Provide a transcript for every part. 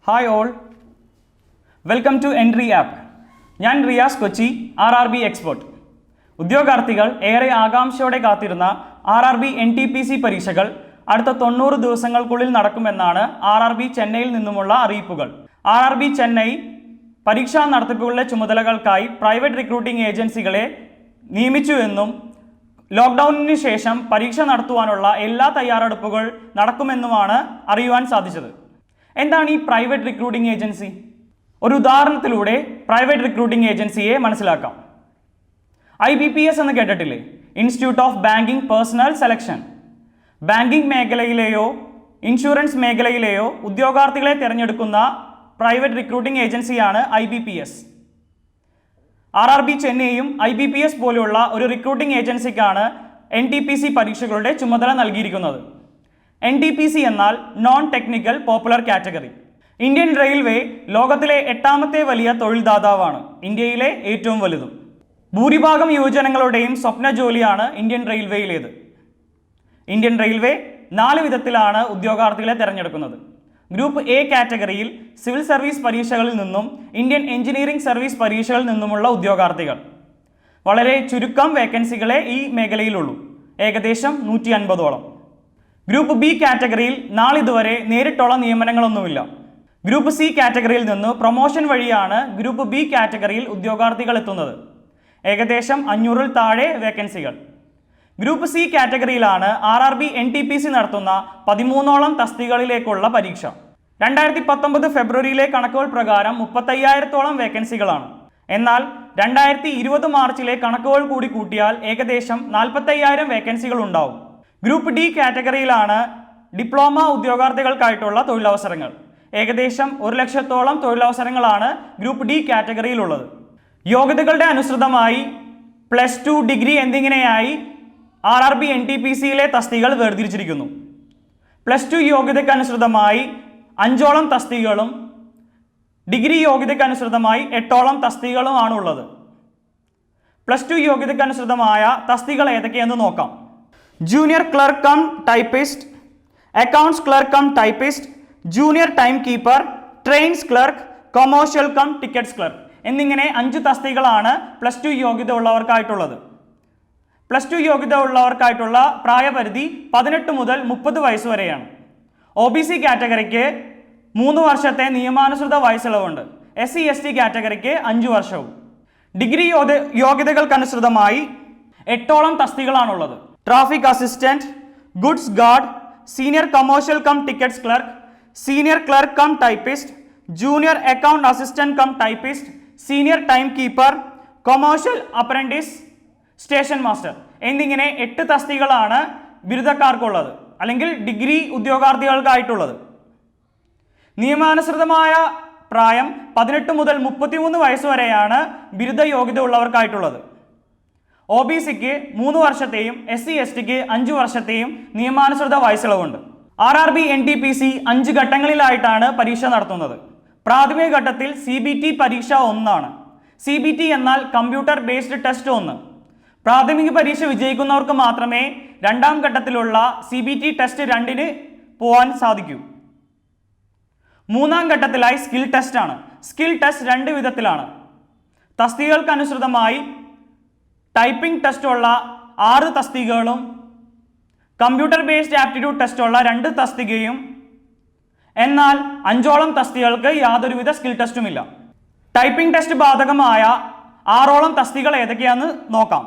Hi all, welcome to Entri app. ഞാൻ Riyas Kochi, RRB expert. ഉദ്യോഗാർത്ഥികൾ ഏറെ ആകാംക്ഷയോടെ കാത്തിരുന്ന RRB NTPC പരീക്ഷകൾ അടുത്ത 90 ദിവസങ്ങൾക്കുള്ളിൽ നടക്കുമെന്നാണ് RRB ചെന്നൈയിൽ നിന്നുമുള്ള അറിയിപ്പുകൾ. RRB ചെന്നൈ പരീക്ഷാ നടത്തിപ്പുകളുടെ ചുമതലകൾക്കായി പ്രൈവറ്റ് റിക്രൂട്ടിംഗ് ഏജൻസികളെ നിയമിച്ചുവെന്നും ലോക്ക്ഡൌണിന് ശേഷം പരീക്ഷ നടത്തുവാനുള്ള എല്ലാ തയ്യാറെടുപ്പുകൾ നടക്കുമെന്നുമാണ് അറിയുവാൻ സാധിച്ചത്. എന്താണ് ഈ പ്രൈവറ്റ് റിക്രൂട്ടിംഗ് ഏജൻസി? ഒരു ഉദാഹരണത്തിലൂടെ പ്രൈവറ്റ് റിക്രൂട്ടിംഗ് ഏജൻസിയെ മനസ്സിലാക്കാം. IBPS എന്ന് കേട്ടിട്ടില്ലേ? Institute of banking personnel selection. Banking മേഖലയിലെയോ ഇൻഷുറൻസ് മേഖലയിലെയോ ഉദ്യോഗാർത്ഥികളെ തിരഞ്ഞെടുക്കുന്ന പ്രൈവറ്റ് റിക്രൂട്ടിംഗ് ഏജൻസിയാണ് IBPS. RRB ചെന്നൈയും IBPS പോലെയുള്ള ഒരു റിക്രൂട്ടിംഗ് ഏജൻസിക്കാണ് NTPC പരീക്ഷകളുടെ ചുമതല നൽകിയിരിക്കുന്നത്. NTPC എന്നാൽ non technical popular category. Indian railway ലോകത്തിലെ 8ാമത്തെ വലിയ തൊഴിൽദാതാവാണ്, ഇന്ത്യയിലെ ഏറ്റവും വലുതും. ഭൂരിഭാഗം യുവജനങ്ങളുടെയും സ്വപ്ന ജോലിയാണ് ഇന്ത്യൻ റെയിൽവേയിലേത്. ഇന്ത്യൻ റെയിൽവേ 4 വിധത്തിലാണ് ഉദ്യോഗാർത്ഥികളെ തിരഞ്ഞെടുക്കുന്നത്. ഗ്രൂപ്പ് A കാറ്റഗറിയിൽ സിവിൽ സർവീസ് പരീക്ഷകളിൽ നിന്നും ഇന്ത്യൻ എഞ്ചിനീയറിംഗ് സർവീസ് പരീക്ഷകളിൽ നിന്നുമുള്ള ഉദ്യോഗാർത്ഥികൾ. വളരെ ചുരുക്കം വേക്കൻസികളെ ഈ മേഖലയിലുള്ളൂ, ഏകദേശം 150ഓളം. ഗ്രൂപ്പ് B കാറ്റഗറിയിൽ നാളിതുവരെ നേരിട്ടുള്ള നിയമനങ്ങളൊന്നുമില്ല. ഗ്രൂപ്പ് C കാറ്റഗറിയിൽ നിന്ന് പ്രൊമോഷൻ വഴിയാണ് ഗ്രൂപ്പ് B കാറ്റഗറിയിൽ ഉദ്യോഗാർത്ഥികൾ എത്തുന്നത്. ഏകദേശം 500-ൽ താഴെ വേക്കൻസികൾ. ഗ്രൂപ്പ് C കാറ്റഗറിയിലാണ് RRB NTPC നടത്തുന്ന 13ഓളം തസ്തികകളിലേക്കുള്ള പരീക്ഷ. 2019 ഫെബ്രുവരിയിലെ കണക്കുകൾ പ്രകാരം 35,000-ഓളം വേക്കൻസികളാണ്. എന്നാൽ 2020 മാർച്ചിലെ കണക്കുകൾ കൂടി കൂട്ടിയാൽ ഏകദേശം 45,000 വേക്കൻസികൾ ഉണ്ടാവും. ഗ്രൂപ്പ് D കാറ്റഗറിയിലാണ് ഡിപ്ലോമ ഉദ്യോഗാർത്ഥികൾക്കായിട്ടുള്ള തൊഴിലവസരങ്ങൾ. ഏകദേശം 1,00,000-ഓളം തൊഴിലവസരങ്ങളാണ് ഗ്രൂപ്പ് D കാറ്റഗറിയിലുള്ളത്. യോഗ്യതകളുടെ അനുസൃതമായി +2 ഡിഗ്രി എന്നിങ്ങനെയായി RRB NTPCയിലെ തസ്തികകൾ വേർതിരിച്ചിരിക്കുന്നു. +2 യോഗ്യതയ്ക്കനുസൃതമായി 5ഓളം തസ്തികകളും ഡിഗ്രി യോഗ്യതയ്ക്കനുസൃതമായി 8ഓളം തസ്തികകളുമാണ് ഉള്ളത്. +2 യോഗ്യതയ്ക്കനുസൃതമായ തസ്തികൾ ഏതൊക്കെയെന്ന് നോക്കാം. Junior clerk cum typist, accounts clerk cum typist, junior time keeper, trains clerk, commercial cum tickets clerk എന്നിങ്ങനെ 5 തസ്തികകളാണ് +2 യോഗ്യത ഉള്ളവർക്കായിട്ടുള്ളത്. +2 യോഗ്യത ഉള്ളവർക്കായിട്ടുള്ള പ്രായപരിധി 18 മുതൽ 30 വയസ്സ് വരെയാണ്. OBC കാറ്റഗറിക്ക് 3 വർഷത്തെ നിയമാനുസൃത വയസ്സിളവുണ്ട്. SC/ST കാറ്റഗറിക്ക് 5 വർഷവും. ഡിഗ്രി യോഗ്യതകൾക്കനുസൃതമായി 8ഓളം തസ്തികളാണുള്ളത്. Traffic assistant, goods guard, senior commercial cum tickets clerk, senior clerk cum typist, junior account assistant cum typist, senior time keeper, commercial apprentice, station master എന്നിങ്ങനെ 8 തസ്തികകളാണ് ബിരുദക്കാർക്കുള്ളത്, അല്ലെങ്കിൽ ഡിഗ്രി ഉദ്യോഗാർത്ഥികൾക്കായിട്ടുള്ളത്. നിയമാനുസൃതമായ പ്രായം 18 മുതൽ 33 വയസ്സ് വരെയാണ് ബിരുദ യോഗ്യത ഉള്ളവർക്കായിട്ടുള്ളത്. OBCക്ക് 3 വർഷത്തെയും SC/STക്ക് 5 വർഷത്തെയും നിയമാനുസൃത വയസ്സിളവുണ്ട്. RRB NTPC 5 ഘട്ടങ്ങളിലായിട്ടാണ് പരീക്ഷ നടത്തുന്നത്. പ്രാഥമിക ഘട്ടത്തിൽ CBT പരീക്ഷ 1 CBT എന്നാൽ കമ്പ്യൂട്ടർ ബേസ്ഡ് ടെസ്റ്റ് 1. പ്രാഥമിക പരീക്ഷ വിജയിക്കുന്നവർക്ക് മാത്രമേ 2ാം ഘട്ടത്തിലുള്ള CBT ടെസ്റ്റ് 2ന് പോകാൻ സാധിക്കൂ. 3ാം ഘട്ടത്തിലായി സ്കിൽ ടെസ്റ്റ് ആണ്. സ്കിൽ ടെസ്റ്റ് 2 വിധത്തിലാണ്. തസ്തികകൾക്കനുസൃതമായി ടൈപ്പിംഗ് ടെസ്റ്റ് ഉള്ള 6 തസ്തികകളും കമ്പ്യൂട്ടർ ബേസ്ഡ് ആപ്റ്റിറ്റ്യൂഡ് ടെസ്റ്റ് ഉള്ള 2 തസ്തികയും, എന്നാൽ 5ഓളം തസ്തികൾക്ക് യാതൊരുവിധ സ്കിൽ ടെസ്റ്റുമില്ല. ടൈപ്പിംഗ് ടെസ്റ്റ് ബാധകമായ 6ഓളം തസ്തികൾ ഏതൊക്കെയാണെന്ന് നോക്കാം.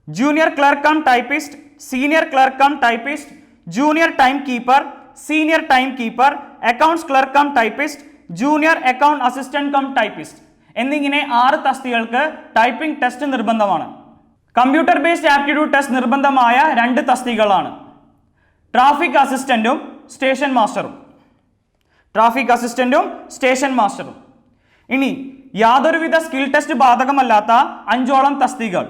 Junior clerk cum typist, senior clerk cum typist, junior time keeper, senior time keeper, accounts clerk cum typist, junior account assistant cum typist എന്നിങ്ങനെ 6 തസ്തികൾക്ക് ടൈപ്പിംഗ് ടെസ്റ്റ് നിർബന്ധമാണ്. കമ്പ്യൂട്ടർ ബേസ്ഡ് ആപ്റ്റിറ്റ്യൂഡ് ടെസ്റ്റ് നിർബന്ധമായ 2 തസ്തികകളാണ്. Traffic അസിസ്റ്റന്റും സ്റ്റേഷൻ മാസ്റ്ററും. Traffic അസിസ്റ്റന്റും station മാസ്റ്ററും. ഇനി യാതൊരുവിധ സ്കിൽ ടെസ്റ്റ് ബാധകമല്ലാത്ത 5ഓളം തസ്തികകൾ.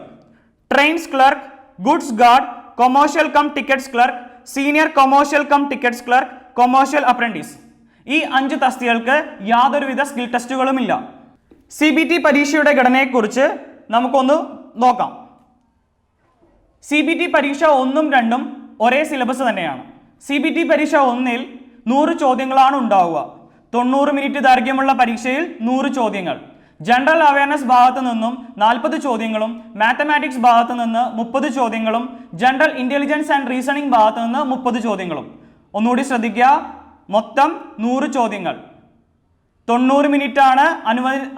Trains clerk, goods guard, commercial cum tickets clerk, senior commercial cum tickets clerk, commercial apprentice. ഈ 5 തസ്തികൾക്ക് യാതൊരുവിധ സ്കിൽ ടെസ്റ്റുകളുമില്ല. CBT പരീക്ഷയുടെ ഘടനയെക്കുറിച്ച് നമുക്കൊന്ന് നോക്കാം. CBT പരീക്ഷ 1ഉം 2ഉം ഒരേ സിലബസ് തന്നെയാണ്. CBT പരീക്ഷ 1ൽ 100 ചോദ്യങ്ങളാണ് ഉണ്ടാവുക. 90 മിനിറ്റ് ദൈർഘ്യമുള്ള പരീക്ഷയിൽ 100 ചോദ്യങ്ങൾ. ജനറൽ അവയർനെസ് ഭാഗത്തു നിന്നും 40 ചോദ്യങ്ങളും മാത്തമാറ്റിക്സ് ഭാഗത്തു നിന്ന് 30 ചോദ്യങ്ങളും ജനറൽ ഇന്റലിജൻസ് ആൻഡ് റീസണിംഗ് ഭാഗത്തു നിന്ന് 30 ചോദ്യങ്ങളും. ഒന്നുകൂടി ശ്രദ്ധിക്കുക, മൊത്തം 100 ചോദ്യങ്ങൾ. 90 മിനിറ്റ് ആണ്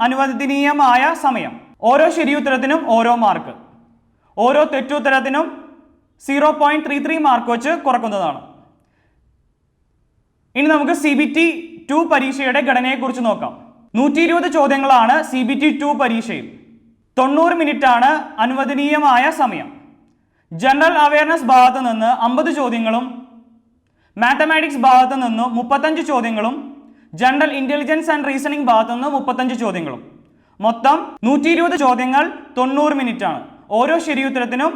അനുവദനീയമായ സമയം. ഓരോ ശരിയുത്തരത്തിനും ഓരോ മാർക്ക്, ഓരോ തെറ്റുത്തരത്തിനും 0.33 മാർക്ക് വെച്ച് കുറക്കുന്നതാണ്. ഇനി നമുക്ക് CBT 2 പരീക്ഷയുടെ ഘടനയെക്കുറിച്ച് നോക്കാം. 120 ചോദ്യങ്ങളാണ് CBT 2 പരീക്ഷയിൽ. 90 മിനിറ്റ് ആണ് അനുവദനീയമായ സമയം. ജനറൽ അവയർനെസ് ഭാഗത്ത് നിന്ന് 50 ചോദ്യങ്ങളും മാത്തമാറ്റിക്സ് ഭാഗത്ത് നിന്ന് 35 ചോദ്യങ്ങളും ജനറൽ ഇന്റലിജൻസ് ആൻഡ് റീസണിംഗ് ഭാഗത്ത് നിന്ന് 35 ചോദ്യങ്ങളും. മൊത്തം 120 ചോദ്യങ്ങൾ, 90 മിനിറ്റ് ആണ്. ഓരോ ശരിയുത്തരത്തിനും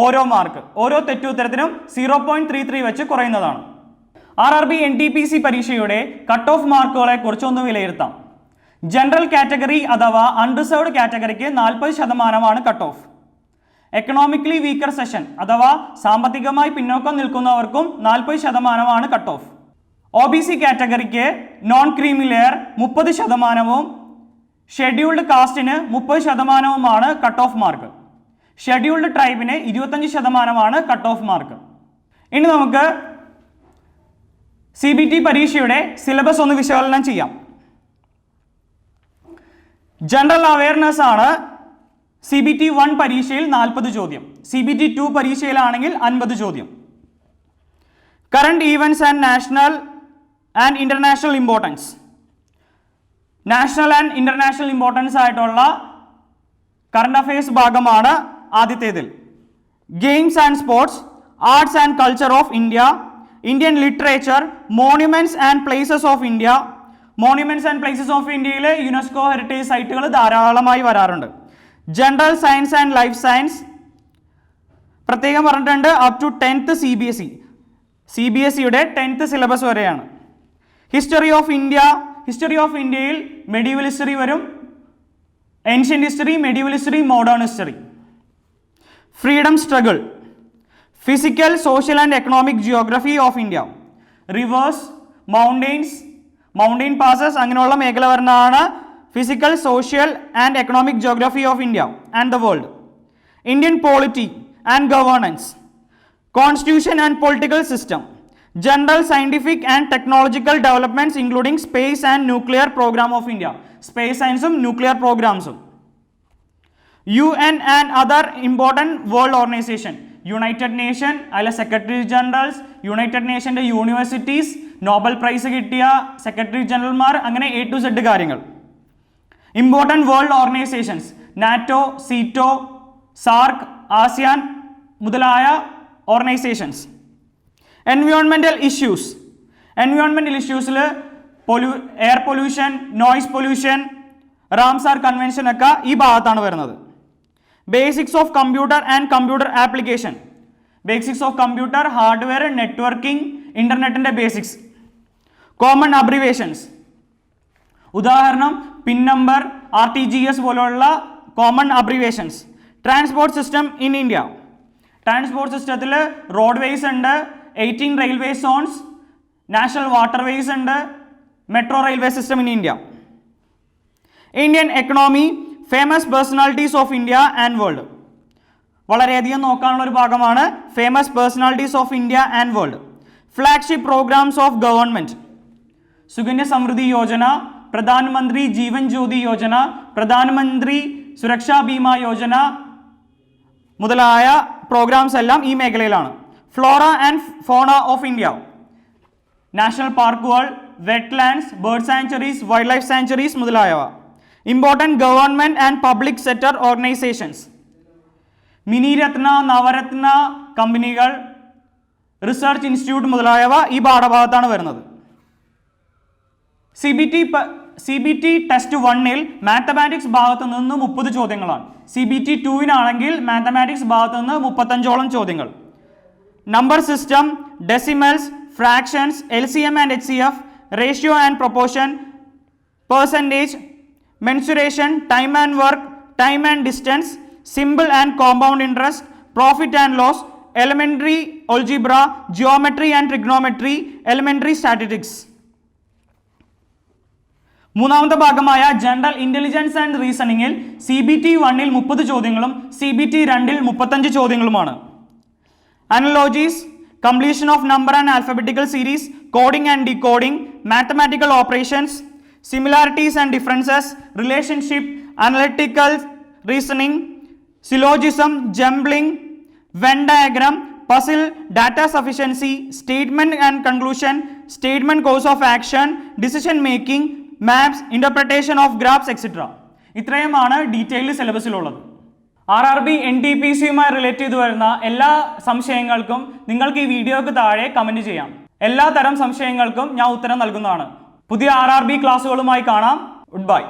ഓരോ മാർക്ക്, ഓരോ തെറ്റുത്തരത്തിനും 0.33 വെച്ച് കുറയുന്നതാണ്. RRB NTPC പരീക്ഷയുടെ കട്ട് ഓഫ് മാർക്കുകളെ കുറിച്ച് ഒന്ന് വിലയിരുത്താം. ജനറൽ കാറ്റഗറി അഥവാ അൺറിസർവ്ഡ് കാറ്റഗറിക്ക് 40% cut off. Economically weaker section അഥവാ സാമ്പത്തികമായി പിന്നോക്കം നിൽക്കുന്നവർക്കും 40% കട്ട് ഓഫ്. OBC കാറ്റഗറിക്ക് നോൺ ക്രീമി ലെയർ 30%, ഷെഡ്യൂൾഡ് കാസ്റ്റിന് 30% കട്ട് ഓഫ് മാർക്ക്. ഷെഡ്യൂൾഡ് ട്രൈബിന് 25% കട്ട് ഓഫ് മാർക്ക്. ഇനി നമുക്ക് CBT പരീക്ഷയുടെ സിലബസ് ഒന്ന് വിശകലനം ചെയ്യാം. ജനറൽ അവയർനെസ് ആണ് CBT 1 പരീക്ഷയിൽ 40 ചോദ്യം, CBT 2 പരീക്ഷയിലാണെങ്കിൽ 50 ചോദ്യം. Current events and national and international importance, national and international importance ആയിട്ടുള്ള കറണ്ട് അഫയേഴ്സ് ഭാഗമാണ് ആദ്യത്തേതിൽ. Games and sports, arts and culture of India, Indian literature, monuments and places of India. Monuments and places of ഇന്ത്യയിൽ UNESCO heritage സൈറ്റുകൾ ധാരാളമായി വരാറുണ്ട്. General science and life science പ്രത്യേകം പറഞ്ഞിട്ടുണ്ട്, up to 10th CBSEയുടെ 10th syllabus വരെയാണ്. History of India, history of ഇന്ത്യയിൽ medieval history വരും, ancient history, medieval history, modern history. Freedom struggle, physical, social and economic geography of India, rivers, mountains, mountain passes അങ്ങനെയുള്ള മേഖല വരുന്നതാണ് physical, social and economic geography of India and the world. Indian polity and governance, constitution and political system, general scientific and technological developments including space and nuclear programme of India, space സയൻസും nuclear പ്രോഗ്രാംസും. UN and other important world organisation, United Nation, അതിലെ secretary generals, United നേഷൻ്റെ universities, Nobel price കിട്ടിയ secretary ജനറൽമാർ, അങ്ങനെ A to Z കാര്യങ്ങൾ. Important world organisations, NATO, SEATO, SAARC, ASEAN മുതലായ organisations. Environmental issues, environmental ഇഷ്യൂസിൽ air pollution, noise pollution, Ramsar convention ഒക്കെ ഈ ഭാഗത്താണ് വരുന്നത്. Basics of computer and computer application, basics of computer, hardware, networking, ഇൻ്റർനെറ്റിൻ്റെ basics. Common abbreviations, ഉദാഹരണം pin number, RTGS പോലുള്ള common abbreviations. Transport system in India, transport സിസ്റ്റത്തിൽ road ways ഉണ്ട്, 18 railway zones, national water ways ഉണ്ട്, metro railway system in India. Indian economy, famous personalities of India and world, വളരെയധികം നോക്കാനുള്ള ഒരു ഭാഗമാണ് famous personalities of India and world. Flagship programmes of government, Sukanya Samriddhi Yojana, പ്രധാനമന്ത്രി ജീവൻ ജ്യോതി യോജന, പ്രധാനമന്ത്രി സുരക്ഷാ ബീമാ യോജന മുതലായ പ്രോഗ്രാംസ് എല്ലാം ഈ മേഖലയിലാണ്. Flora and fauna of India, national പാർക്കുകൾ, wetlands, bird sanctuaries, wild life sanctuaries മുതലായവ. Important government and public sector organisations, mini ratna, Navratna കമ്പനികൾ, റിസർച്ച് ഇൻസ്റ്റിറ്റ്യൂട്ട് മുതലായവ ഈ പാഠഭാഗത്താണ് വരുന്നത്. CBT ടെസ്റ്റ് 1-ൽ മാത്തമാറ്റിക്സ് ഭാഗത്ത് നിന്ന് 30 ചോദ്യങ്ങളാണ്. CBT 2-നാണെങ്കിൽ മാത്തമാറ്റിക്സ് ഭാഗത്ത് നിന്ന് 35ഓളം ചോദ്യങ്ങൾ. Number system, decimals, fractions, LCM and HCF, ratio and proportion, percentage, mensuration, time and work, time and distance, simple and compound interest, profit and loss, elementary algebra, geometry and trigonometry, elementary statistics. മൂന്നാമത്തെ ഭാഗമായ general intelligence and റീസണിങ്ങിൽ CBT 1-ൽ 30 ചോദ്യങ്ങളും CBT 2-ൽ 35 ചോദ്യങ്ങളുമാണ്. Analogies, completion of number and alphabetical series, coding and decoding, mathematical operations, similarities and differences, relationship, analytical reasoning, syllogism, jumbling, Venn diagram, puzzle, data sufficiency, statement and conclusion, statement course of action, decision making, maps, interpretation of graphs, etc. ഇത്രയുമാണ് detailed സിലബസിലുള്ളത്. RRB NTPCയുമായി relate ചെയ്തു വരുന്ന എല്ലാ സംശയങ്ങൾക്കും നിങ്ങൾക്ക് ഈ വീഡിയോക്ക് താഴെ comment ചെയ്യാം. എല്ലാ തരം സംശയങ്ങൾക്കും ഞാൻ ഉത്തരം നൽകുന്നതാണ്. പുതിയ RRB ക്ലാസ്സുകളുമായി കാണാം. Good bye.